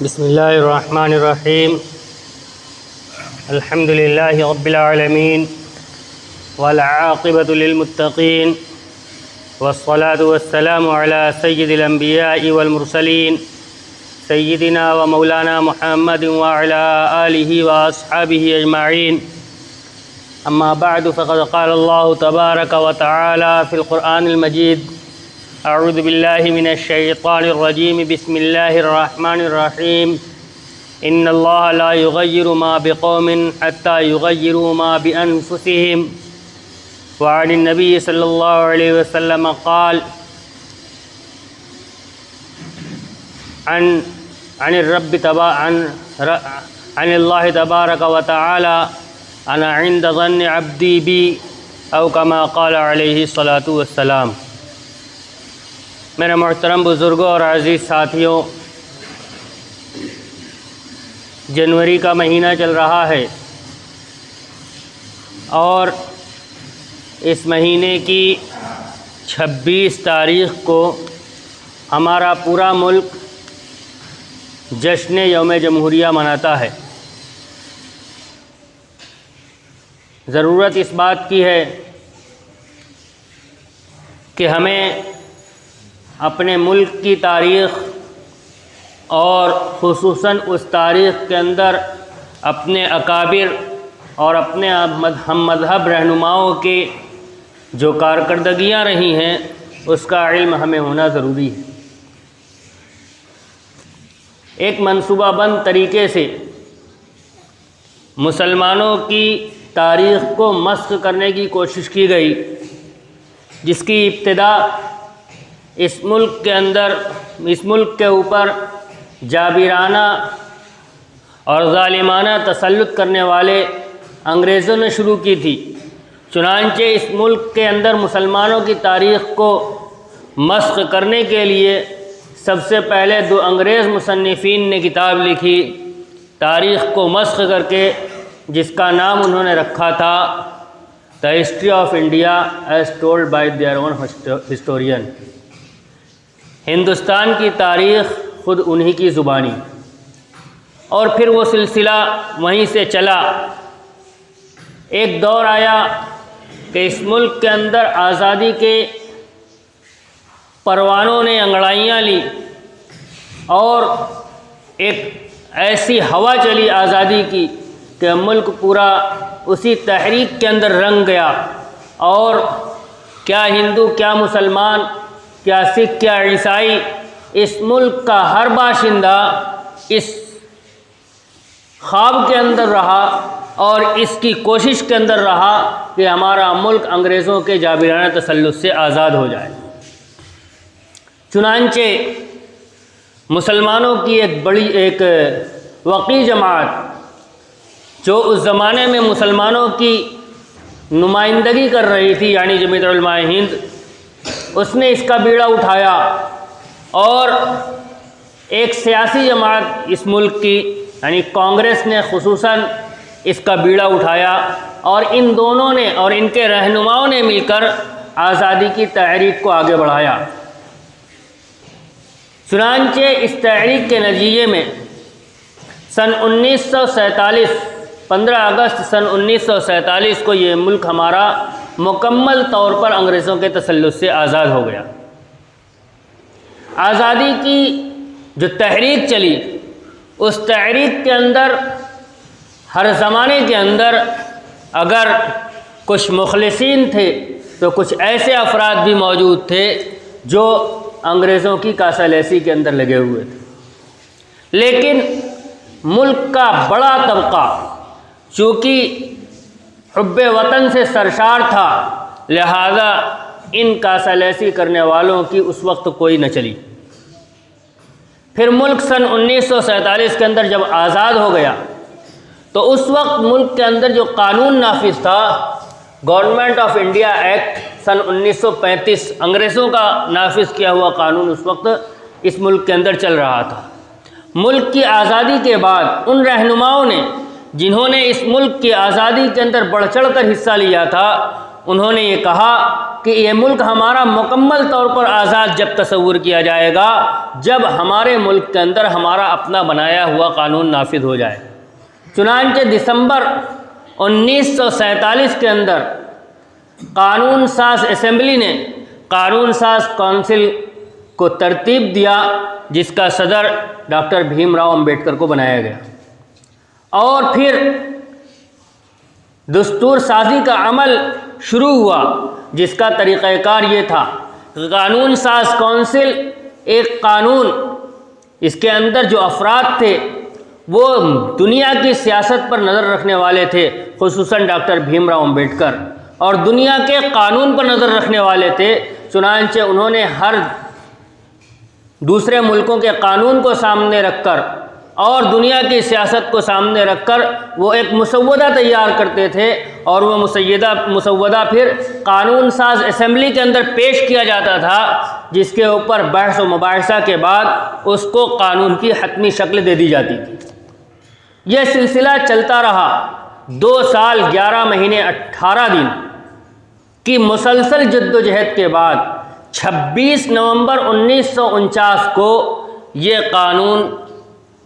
بسم اللہ الرحمن الرحیم الحمد للہ رب العالمین والعاقبۃ للمتقین والصلاة والسلام علی سید الانبیاء والمرسلین سیدنا و مولانا محمد وعلی آلہ واصحابہ اجمعین اما بعد فقد قال اللہ تبارک و تعالی فی القرآن المجید اعوذ باللہ من الشیطان الرجیم بسم اللہ الرحمن الرحیم ان اللہ لا یغیر ما بقوم حتی یغیروا ما بانفسہم وعن النبی صلی اللہ علیہ وسلم قال عن اللہ تبارک و تعالی انا عند ظن عبدی بی او کما قال علیہ الصلاۃ والسلام۔ میرے محترم بزرگوں اور عزیز ساتھیوں، جنوری کا مہینہ چل رہا ہے اور اس مہینے کی 26 تاریخ کو ہمارا پورا ملک جشن یوم جمہوریہ مناتا ہے۔ ضرورت اس بات کی ہے کہ ہمیں اپنے ملک کی تاریخ اور خصوصاً اس تاریخ کے اندر اپنے اکابر اور اپنے ہم مذہب رہنماؤں کے جو کارکردگیاں رہی ہیں اس کا علم ہمیں ہونا ضروری ہے۔ ایک منصوبہ بند طریقے سے مسلمانوں کی تاریخ کو مسخ کرنے کی کوشش کی گئی، جس کی ابتدا اس ملک کے اوپر جابرانہ اور ظالمانہ تسلط کرنے والے انگریزوں نے شروع کی تھی۔ چنانچہ اس ملک کے اندر مسلمانوں کی تاریخ کو مسخ کرنے کے لیے سب سے پہلے 2 انگریز مصنفین نے کتاب لکھی تاریخ کو مسخ کر کے، جس کا نام انہوں نے رکھا تھا the history of India as told by their own historian. Hindustan کی تاریخ خود انہی کی زبانی، اور پھر وہ سلسلہ وہیں سے چلا۔ ایک دور آیا کہ اس ملک کے اندر آزادی کے پروانوں نے انگڑائیاں لی اور ایک ایسی ہوا چلی آزادی کی کہ ملک پورا اسی تحریک کے اندر رنگ گیا، اور کیا ہندو، کیا مسلمان، کیا سکھ، کیا عیسائی، اس ملک کا ہر باشندہ اس خواب کے اندر رہا اور اس کی کوشش کے اندر رہا کہ ہمارا ملک انگریزوں کے جابرانہ تسلط سے آزاد ہو جائے۔ چنانچہ مسلمانوں کی ایک وقی جماعت جو اس زمانے میں مسلمانوں کی نمائندگی کر رہی تھی، یعنی جمعیت علماء ہند، اس نے اس کا بیڑا اٹھایا، اور ایک سیاسی جماعت اس ملک کی یعنی کانگریس نے خصوصاً اس کا بیڑا اٹھایا، اور ان دونوں نے اور ان کے رہنماؤں نے مل کر آزادی کی تحریک کو آگے بڑھایا۔ چنانچہ اس تحریک کے نتیجے میں سن 1947 15 اگست سن 1947 کو یہ ملک ہمارا مکمل طور پر انگریزوں کے تسلط سے آزاد ہو گیا۔ آزادی کی جو تحریک چلی، اس تحریک کے اندر ہر زمانے کے اندر اگر کچھ مخلصین تھے تو کچھ ایسے افراد بھی موجود تھے جو انگریزوں کی کاسالیسی کے اندر لگے ہوئے تھے، لیکن ملک کا بڑا طبقہ چونکہ حب وطن سے سرشار تھا، لہذا ان کاسالیسی کرنے والوں کی اس وقت کوئی نہ چلی۔ پھر ملک سن 1947 کے اندر جب آزاد ہو گیا تو اس وقت ملک کے اندر جو قانون نافذ تھا، گورنمنٹ آف انڈیا ایکٹ سن 1935، انگریزوں کا نافذ کیا ہوا قانون اس وقت اس ملک کے اندر چل رہا تھا۔ ملک کی آزادی کے بعد ان رہنماؤں نے جنہوں نے اس ملک کی آزادی کے اندر بڑھ چڑھ کر حصہ لیا تھا، انہوں نے یہ کہا کہ یہ ملک ہمارا مکمل طور پر آزاد جب تصور کیا جائے گا جب ہمارے ملک کے اندر ہمارا اپنا بنایا ہوا قانون نافذ ہو جائے۔ چنانچہ دسمبر 1947 کے اندر قانون ساز اسمبلی نے قانون ساز کونسل کو ترتیب دیا، جس کا صدر ڈاکٹر بھیم راؤ امبیڈکر کو بنایا گیا، اور پھر دستور سازی کا عمل شروع ہوا، جس کا طریقہ کار یہ تھا کہ قانون ساز کونسل ایک قانون، اس کے اندر جو افراد تھے وہ دنیا کی سیاست پر نظر رکھنے والے تھے، خصوصاً ڈاکٹر بھیم راؤ امبیڈکر، اور دنیا کے قانون پر نظر رکھنے والے تھے۔ چنانچہ انہوں نے ہر دوسرے ملکوں کے قانون کو سامنے رکھ کر اور دنیا کی سیاست کو سامنے رکھ کر وہ ایک مسودہ تیار کرتے تھے، اور وہ مسودہ پھر قانون ساز اسمبلی کے اندر پیش کیا جاتا تھا، جس کے اوپر بحث و مباحثہ کے بعد اس کو قانون کی حتمی شکل دے دی جاتی تھی۔ یہ سلسلہ چلتا رہا 2 سال 11 مہینے 18 دن کی مسلسل جد و جہد کے بعد 26 نومبر 1949 کو یہ قانون،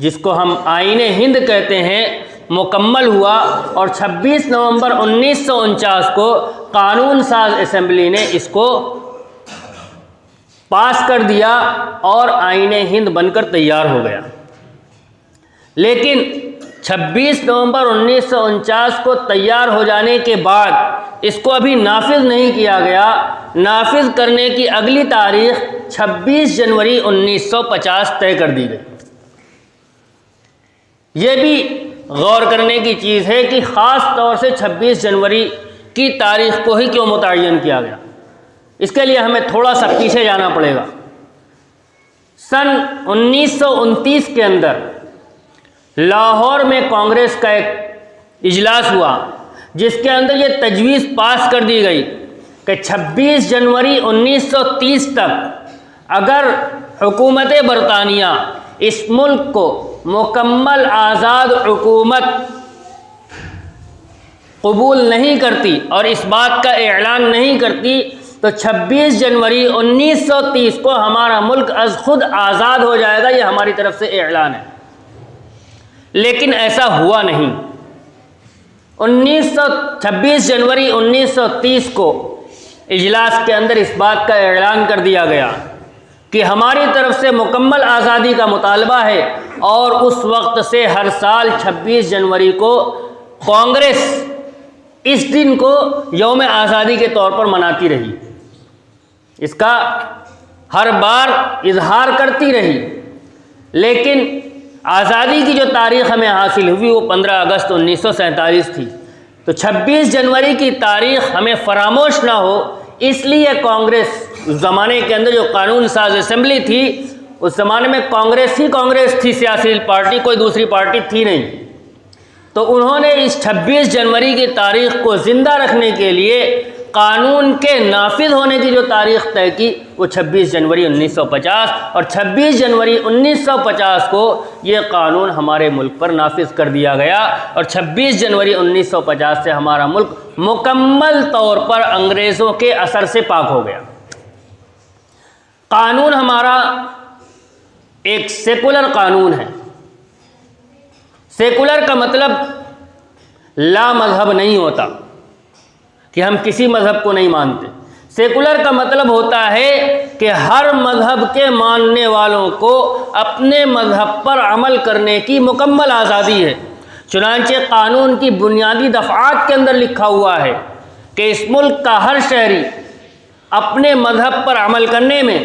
جس کو ہم آئین ہند کہتے ہیں، مکمل ہوا، اور 26 نومبر 1949 کو قانون ساز اسمبلی نے اس کو پاس کر دیا اور آئین ہند بن کر تیار ہو گیا۔ لیکن 26 نومبر 1949 کو تیار ہو جانے کے بعد اس کو ابھی نافذ نہیں کیا گیا۔ نافذ کرنے کی اگلی تاریخ 26 جنوری 1950 طے کر دی گئی۔ یہ بھی غور کرنے کی چیز ہے کہ خاص طور سے 26 جنوری کی تاریخ کو ہی کیوں متعین کیا گیا۔ اس کے لیے ہمیں تھوڑا سا پیچھے جانا پڑے گا۔ سن 1929 کے اندر لاہور میں کانگریس کا ایک اجلاس ہوا، جس کے اندر یہ تجویز پاس کر دی گئی کہ 26 جنوری 1930 تک اگر حکومت برطانیہ اس ملک کو مکمل آزاد حکومت قبول نہیں کرتی اور اس بات کا اعلان نہیں کرتی تو 26 جنوری 1930 کو ہمارا ملک از خود آزاد ہو جائے گا۔ یہ ہماری طرف سے اعلان ہے، لیکن ایسا ہوا نہیں۔ 26 جنوری 1930 کو اجلاس کے اندر اس بات کا اعلان کر دیا گیا کہ ہماری طرف سے مکمل آزادی کا مطالبہ ہے، اور اس وقت سے ہر سال 26 جنوری کو کانگریس اس دن کو یوم آزادی کے طور پر مناتی رہی، اس کا ہر بار اظہار کرتی رہی۔ لیکن آزادی کی جو تاریخ ہمیں حاصل ہوئی وہ 15 اگست 1947 تھی، تو 26 جنوری کی تاریخ ہمیں فراموش نہ ہو، اس لیے کانگریس اس زمانے کے اندر جو قانون ساز اسمبلی تھی، اس زمانے میں کانگریس ہی کانگریس تھی، سیاسی پارٹی کوئی دوسری پارٹی تھی نہیں، تو انہوں نے اس 26 جنوری کی تاریخ کو زندہ رکھنے کے لیے قانون کے نافذ ہونے کی جو تاریخ طے کی وہ 26 جنوری 1950، اور 26 جنوری 1950 کو یہ قانون ہمارے ملک پر نافذ کر دیا گیا، اور 26 جنوری 1950 سے ہمارا ملک مکمل طور پر انگریزوں کے اثر سے پاک ہو گیا۔ قانون ہمارا ایک سیکولر قانون ہے۔ سیکولر کا مطلب لا مذہب نہیں ہوتا کہ ہم کسی مذہب کو نہیں مانتے۔ سیکولر کا مطلب ہوتا ہے کہ ہر مذہب کے ماننے والوں کو اپنے مذہب پر عمل کرنے کی مکمل آزادی ہے۔ چنانچہ قانون کی بنیادی دفعات کے اندر لکھا ہوا ہے کہ اس ملک کا ہر شہری اپنے مذہب پر عمل کرنے میں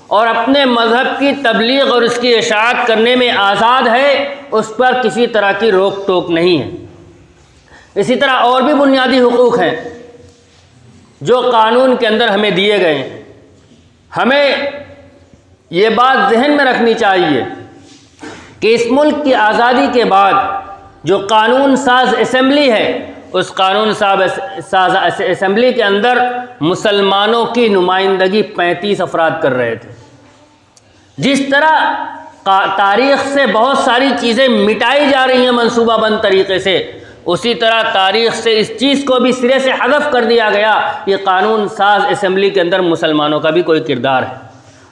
اور اپنے مذہب کی تبلیغ اور اس کی اشاعت کرنے میں آزاد ہے، اس پر کسی طرح کی روک ٹوک نہیں ہے۔ اسی طرح اور بھی بنیادی حقوق ہیں جو قانون کے اندر ہمیں دیے گئے ہیں۔ ہمیں یہ بات ذہن میں رکھنی چاہیے کہ اس ملک کی آزادی کے بعد جو قانون ساز اسمبلی ہے، اس قانون ساز اسمبلی کے اندر مسلمانوں کی نمائندگی 35 افراد کر رہے تھے۔ جس طرح تاریخ سے بہت ساری چیزیں مٹائی جا رہی ہیں منصوبہ بند طریقے سے، اسی طرح تاریخ سے اس چیز کو بھی سرے سے حذف کر دیا گیا کہ قانون ساز اسمبلی کے اندر مسلمانوں کا بھی کوئی کردار ہے،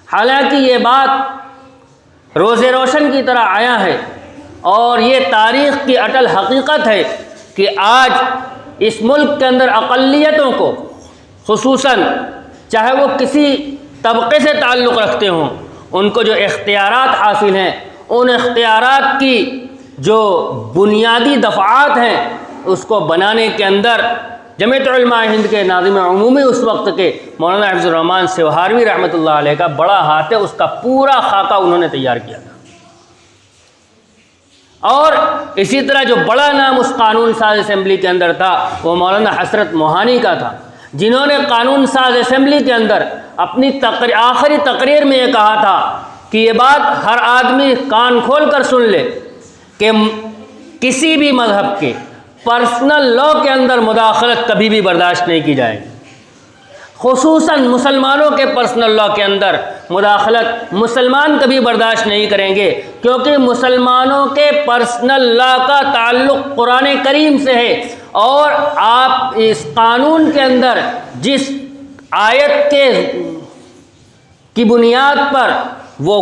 حالانکہ یہ بات روز روشن کی طرح آیا ہے اور یہ تاریخ کی اٹل حقیقت ہے کہ آج اس ملک کے اندر اقلیتوں کو، خصوصاً چاہے وہ کسی طبقے سے تعلق رکھتے ہوں، ان کو جو اختیارات حاصل ہیں، ان اختیارات کی جو بنیادی دفعات ہیں اس کو بنانے کے اندر جمعیت علماء ہند کے ناظم عمومی اس وقت کے مولانا حفظ الرحمان سوہاروی رحمۃ اللہ علیہ کا بڑا ہاتھ ہے، اس کا پورا خاکہ انہوں نے تیار کیا تھا۔ اور اسی طرح جو بڑا نام اس قانون ساز اسمبلی کے اندر تھا وہ مولانا حسرت موہانی کا تھا، جنہوں نے قانون ساز اسمبلی کے اندر اپنی آخری تقریر میں یہ کہا تھا کہ یہ بات ہر آدمی کان کھول کر سن لے کہ کسی بھی مذہب کے پرسنل لا کے اندر مداخلت کبھی بھی برداشت نہیں کی جائے گی، خصوصاً مسلمانوں کے پرسنل لا کے اندر مداخلت مسلمان کبھی برداشت نہیں کریں گے، کیونکہ مسلمانوں کے پرسنل لا کا تعلق قرآن کریم سے ہے، اور آپ اس قانون کے اندر جس آیت کی بنیاد پر وہ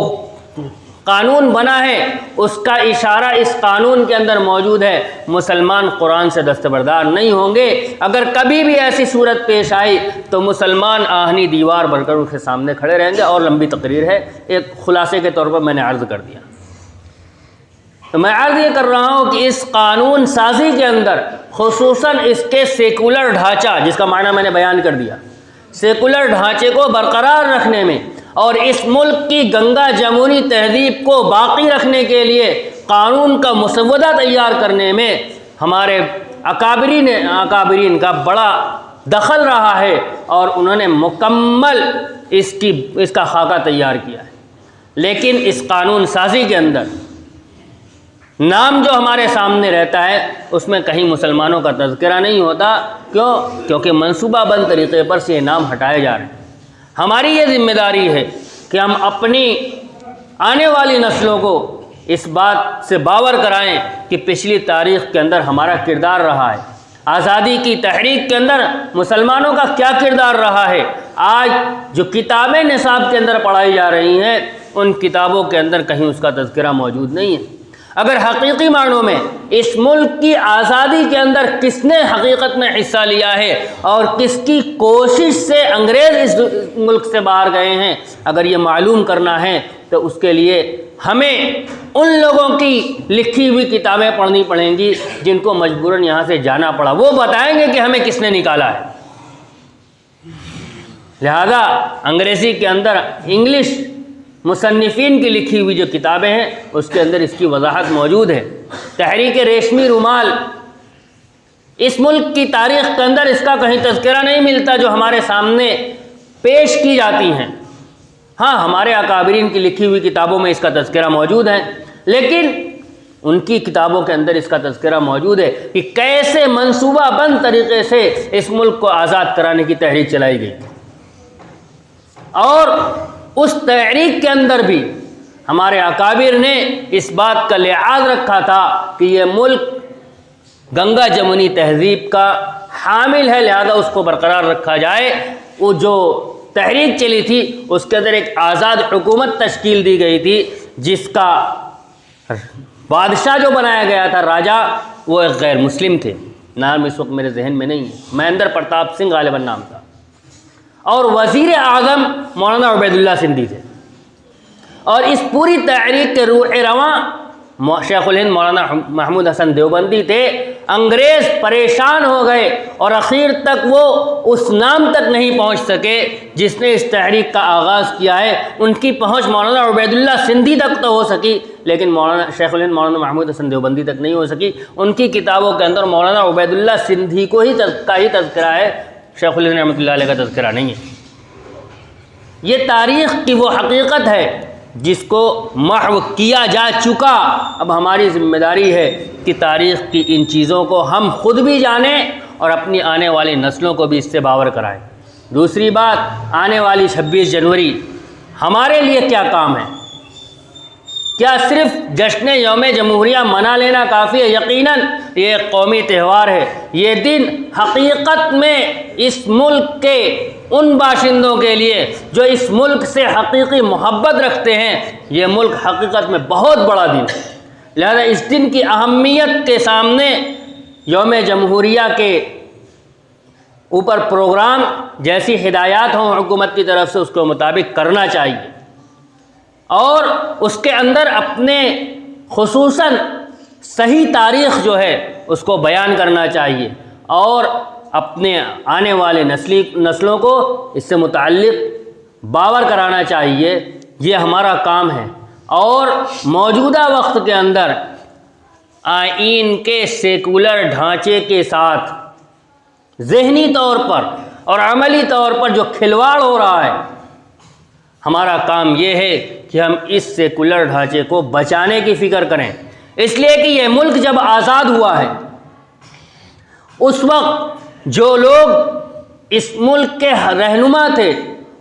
قانون بنا ہے اس کا اشارہ اس قانون کے اندر موجود ہے۔ مسلمان قرآن سے دستبردار نہیں ہوں گے، اگر کبھی بھی ایسی صورت پیش آئی تو مسلمان آہنی دیوار بن کر ان کے سامنے کھڑے رہیں گے۔ اور لمبی تقریر ہے، ایک خلاصے کے طور پر میں نے عرض کر دیا۔ تو میں عرض یہ کر رہا ہوں کہ اس قانون سازی کے اندر خصوصاً اس کے سیکولر ڈھانچہ، جس کا معنی میں نے بیان کر دیا، سیکولر ڈھانچے کو برقرار رکھنے میں اور اس ملک کی گنگا جمونی تہذیب کو باقی رکھنے کے لیے قانون کا مسودہ تیار کرنے میں ہمارے اکابرین کا بڑا دخل رہا ہے، اور انہوں نے مکمل اس کا خاکہ تیار کیا ہے۔ لیکن اس قانون سازی کے اندر نام جو ہمارے سامنے رہتا ہے اس میں کہیں مسلمانوں کا تذکرہ نہیں ہوتا۔ کیونکہ منصوبہ بند طریقے پر سے یہ نام ہٹائے جا رہے ہیں۔ ہماری یہ ذمہ داری ہے کہ ہم اپنی آنے والی نسلوں کو اس بات سے باور کرائیں کہ پچھلی تاریخ کے اندر ہمارا کردار رہا ہے، آزادی کی تحریک کے اندر مسلمانوں کا کیا کردار رہا ہے۔ آج جو کتابیں نصاب کے اندر پڑھائی جا رہی ہیں ان کتابوں کے اندر کہیں اس کا تذکرہ موجود نہیں ہے۔ اگر حقیقی معنوں میں اس ملک کی آزادی کے اندر کس نے حقیقت میں حصہ لیا ہے اور کس کی کوشش سے انگریز اس ملک سے باہر گئے ہیں، اگر یہ معلوم کرنا ہے تو اس کے لیے ہمیں ان لوگوں کی لکھی ہوئی کتابیں پڑھنی پڑیں گی جن کو مجبوراً یہاں سے جانا پڑا، وہ بتائیں گے کہ ہمیں کس نے نکالا ہے۔ لہذا انگریزی کے اندر انگلش مصنفین کی لکھی ہوئی جو کتابیں ہیں اس کے اندر اس کی وضاحت موجود ہے۔ تحریک ریشمی رومال، اس ملک کی تاریخ کے اندر اس کا کہیں تذکرہ نہیں ملتا جو ہمارے سامنے پیش کی جاتی ہیں۔ ہاں، ہمارے اکابرین کی لکھی ہوئی کتابوں میں اس کا تذکرہ موجود ہے، لیکن ان کی کتابوں کے اندر اس کا تذکرہ موجود ہے کہ کیسے منصوبہ بند طریقے سے اس ملک کو آزاد کرانے کی تحریک چلائی گئی، اور اس تحریک کے اندر بھی ہمارے اکابر نے اس بات کا لحاظ رکھا تھا کہ یہ ملک گنگا جمنی تہذیب کا حامل ہے، لہذا اس کو برقرار رکھا جائے۔ وہ جو تحریک چلی تھی اس کے اندر ایک آزاد حکومت تشکیل دی گئی تھی جس کا بادشاہ جو بنایا گیا تھا، راجا، وہ ایک غیر مسلم تھے، نام اس وقت میرے ذہن میں نہیں ہے، مہندر پرتاپ سنگھ غالباً نام تھا، اور وزیر اعظم مولانا عبید اللہ سندھی تھے۔ اور اس پوری تحریک کے روح رواں شیخ الہند مولانا محمود حسن دیوبندی تھے۔ انگریز پریشان ہو گئے اور اخیر تک وہ اس نام تک نہیں پہنچ سکے جس نے اس تحریک کا آغاز کیا ہے۔ ان کی پہنچ مولانا عبید اللہ سندھی تک تو ہو سکی، لیکن مولانا شیخ الہند مولانا محمود حسن دیوبندی تک نہیں ہو سکی۔ ان کی کتابوں کے اندر مولانا عبید اللہ سندھی کو ہی تذکرہ ہے، شیخ الہند رحمۃ اللہ علیہ کا تذکرہ نہیں ہے۔ یہ تاریخ کی وہ حقیقت ہے جس کو محو کیا جا چکا۔ اب ہماری ذمہ داری ہے کہ تاریخ کی ان چیزوں کو ہم خود بھی جانیں اور اپنی آنے والی نسلوں کو بھی اس سے باور کرائیں۔ دوسری بات، آنے والی 26 جنوری ہمارے لیے کیا کام ہے؟ کیا صرف جشن یوم جمہوریہ منا لینا کافی ہے؟ یقیناً یہ ایک قومی تہوار ہے۔ یہ دن حقیقت میں اس ملک کے ان باشندوں کے لیے جو اس ملک سے حقیقی محبت رکھتے ہیں، یہ ملک حقیقت میں بہت بڑا دن ہے۔ لہذا اس دن کی اہمیت کے سامنے یوم جمہوریہ کے اوپر پروگرام جیسی ہدایات ہوں حکومت کی طرف سے، اس کے مطابق کرنا چاہیے، اور اس کے اندر اپنے خصوصاً صحیح تاریخ جو ہے اس کو بیان کرنا چاہیے، اور اپنے آنے والے نسلوں کو اس سے متعلق باور کرانا چاہیے۔ یہ ہمارا کام ہے۔ اور موجودہ وقت کے اندر آئین کے سیکولر ڈھانچے کے ساتھ ذہنی طور پر اور عملی طور پر جو کھلواڑ ہو رہا ہے، ہمارا کام یہ ہے کہ ہم اس سیکولر ڈھانچے کو بچانے کی فکر کریں، اس لیے کہ یہ ملک جب آزاد ہوا ہے اس وقت جو لوگ اس ملک کے رہنما تھے،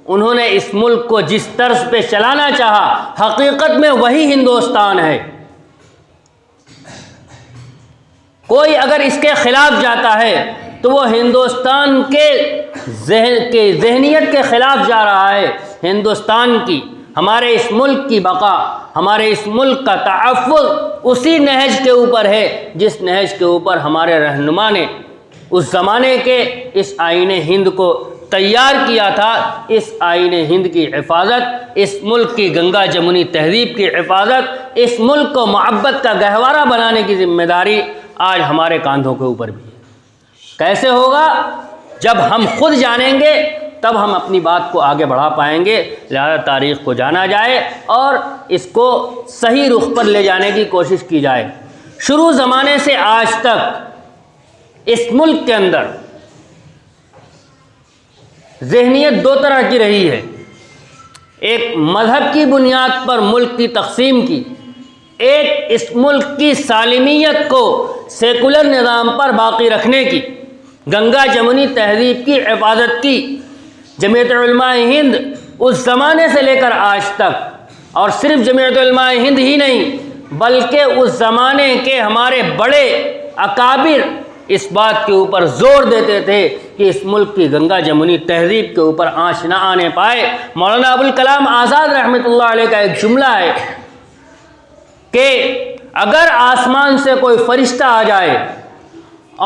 انہوں نے اس ملک کو جس طرز پہ چلانا چاہا، حقیقت میں وہی ہندوستان ہے۔ کوئی اگر اس کے خلاف جاتا ہے تو وہ ہندوستان کے ذہنیت کے خلاف جا رہا ہے۔ ہندوستان کی، ہمارے اس ملک کی بقا، ہمارے اس ملک کا تحفظ اسی نہج کے اوپر ہے جس نہج کے اوپر ہمارے رہنما نے اس زمانے کے اس آئین ہند کو تیار کیا تھا۔ اس آئین ہند کی حفاظت، اس ملک کی گنگا جمنی تہذیب کی حفاظت، اس ملک کو محبت کا گہوارہ بنانے کی ذمہ داری آج ہمارے کاندھوں کے اوپر بھی ہے۔ کیسے ہوگا؟ جب ہم خود جانیں گے تب ہم اپنی بات کو آگے بڑھا پائیں گے۔ لہذا تاریخ کو جانا جائے اور اس کو صحیح رخ پر لے جانے کی کوشش کی جائے۔ شروع زمانے سے آج تک اس ملک کے اندر ذہنیت دو طرح کی رہی ہے، ایک مذہب کی بنیاد پر ملک کی تقسیم کی، ایک اس ملک کی سالمیت کو سیکولر نظام پر باقی رکھنے کی، گنگا جمنی تہذیب کی حفاظت کی۔ جمعیت علماء ہند اس زمانے سے لے کر آج تک، اور صرف جمعیت علماء ہند ہی نہیں بلکہ اس زمانے کے ہمارے بڑے اکابر اس بات کے اوپر زور دیتے تھے کہ اس ملک کی گنگا جمنی تہذیب کے اوپر آنچ نہ آنے پائے۔ مولانا ابوالکلام آزاد رحمۃ اللہ علیہ کا ایک جملہ ہے کہ اگر آسمان سے کوئی فرشتہ آ جائے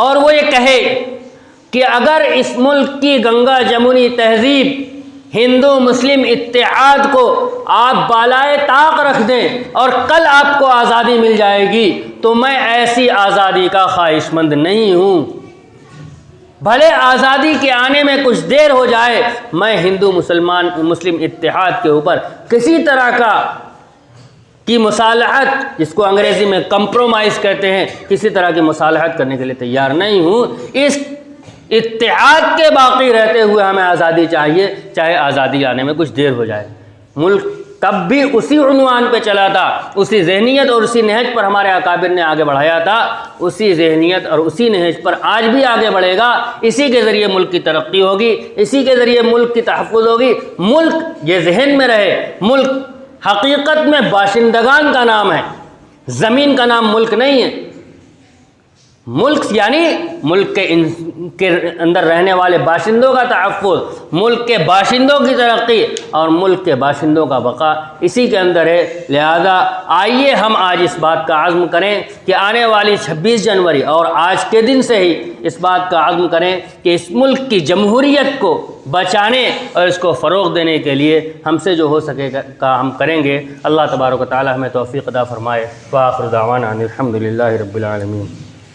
اور وہ یہ کہے کہ اگر اس ملک کی گنگا جمنی تہذیب، ہندو مسلم اتحاد کو آپ بالائے طاق رکھ دیں اور کل آپ کو آزادی مل جائے گی، تو میں ایسی آزادی کا خواہش مند نہیں ہوں۔ بھلے آزادی کے آنے میں کچھ دیر ہو جائے، میں ہندو مسلم اتحاد کے اوپر کسی طرح کی مصالحت، جس کو انگریزی میں کمپرومائز کہتے ہیں، کسی طرح کی مصالحت کرنے کے لیے تیار نہیں ہوں۔ اس اتحاد کے باقی رہتے ہوئے ہمیں آزادی چاہیے، چاہے آزادی آنے میں کچھ دیر ہو جائے۔ ملک تب بھی اسی عنوان پہ چلا تھا، اسی ذہنیت اور اسی نہج پر ہمارے اکابر نے آگے بڑھایا تھا، اسی ذہنیت اور اسی نہج پر آج بھی آگے بڑھے گا۔ اسی کے ذریعے ملک کی ترقی ہوگی، اسی کے ذریعے ملک کی تحفظ ہوگی۔ ملک، یہ ذہن میں رہے، ملک حقیقت میں باشندگان کا نام ہے، زمین کا نام ملک نہیں ہے۔ ملک یعنی ملک کے اندر رہنے والے باشندوں کا تحفظ، ملک کے باشندوں کی ترقی اور ملک کے باشندوں کا بقا اسی کے اندر ہے۔ لہذا آئیے ہم آج اس بات کا عزم کریں کہ آنے والی 26 جنوری اور آج کے دن سے ہی اس بات کا عزم کریں کہ اس ملک کی جمہوریت کو بچانے اور اس کو فروغ دینے کے لیے ہم سے جو ہو سکے گا ہم کریں گے۔ اللہ تبارک و تعالی ہمیں توفیق عطا فرمائے۔ وآخر دعوانا ان الحمد للہ رب العالمین۔